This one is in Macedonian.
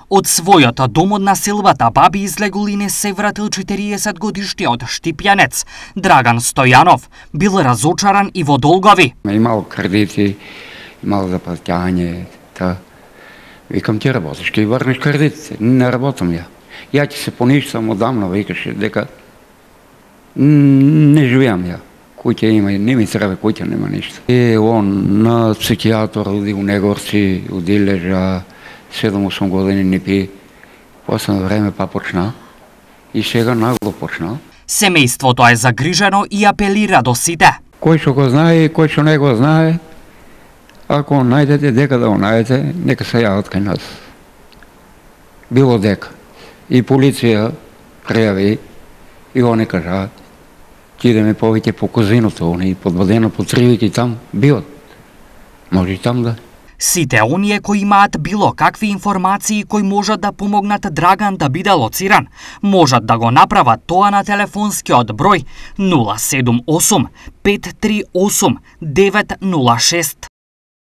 Од својот дом од населбата баби излегул и не се вратил 40-годишниот штипјанец Драган Стојанов. Бил разочаран и во долгови. Имал кредити, имал заплатјање, викам ти работиш, ќе врнеш кредитите, не работам ја. Ја ќе се поништам одамна, викаше, дека не живеам ја. Куќа има, не ми треба куќа, нема ништо. И он на психијатор, у Негорци, у Дилежа, 7-8 години не пи. После време па почна и сега нагло почна. Семејството е загрижено и апелира до сите. Кој што го знае и кој што не го знае, ако најдете дека да го најдете, нека се јават кај нас. Било дека. И полиција пријави и они кажаат, ќе идеме повеќе по Козиното, они подводено по Тривики там биот. Може и там да. Сите оние кои имаат било какви информации кои можат да помогнат Драган да биде лоциран, можат да го направат тоа на телефонскиот број 078 538 906.